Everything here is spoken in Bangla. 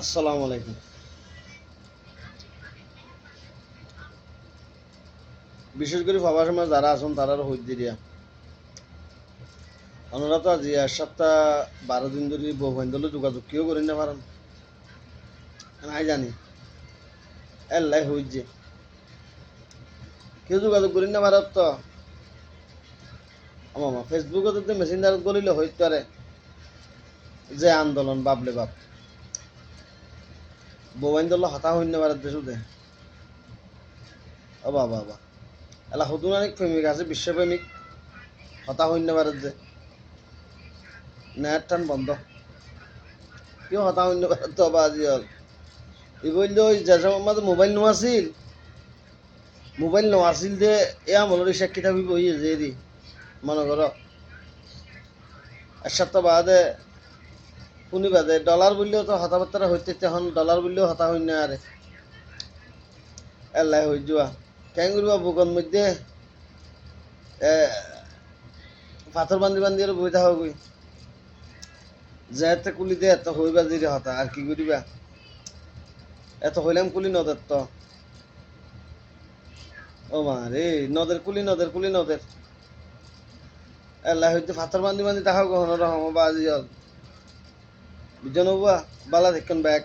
আসসালামু আলাইকুম। বিশেষ করে বাবার সময় যারা আছেন তারার হইত দিয়া ওনারা তো আজি এক সপ্তাহ 12 দিন ধরে বউ বান্ধলে যোগাযোগ কেউ করি না পারেন নাই জানি এল্লাই হইত যে কেউ যোগাযোগ করি না পারত তো আমার ফেসবুকে তো মেসেঞ্জারত গলিলে হইত পারে যে আন্দোলন বাপলে বাপ বউ বান্ধল হতা হইন না পারত দেশুতে ও বাবা বাবা এলা হতুন অনেক প্রেমিক আছে বিশ্বপ্রেমিক হতা হইন না পারত যে নেট টান বন্ধ কেউ হতা হইন না পারত বা আজি হল ই বললো ওই যে সময় আমাদের মোবাইল নো আছিল মোবাইল নো আছিল যে এয়া মনের সাক্ষী থাকবি বই যে দি মনে করো এক সপ্তাহ বাদে শুনি বাদে ডলার বললেও তো হতাবার্তা হইতে তখন ডলার বললেও হতা হই না আরে এলাই হই যোৱা কেন করবা বুকর মধ্যে পাথর বান্ধি বান্ধি আর বই থাকা গই যে এত কুলি দে এত হইবা জিরে হতা আর কি করিবা এত হইলাম কুলি নদের তো ও মা রে নদের কুলি নদের এলাই হইতে পাথর বান্ধি বান্ধি তাহাও কখনো রহম বাজি হল বিজন বালা দেখুন ব্যাগ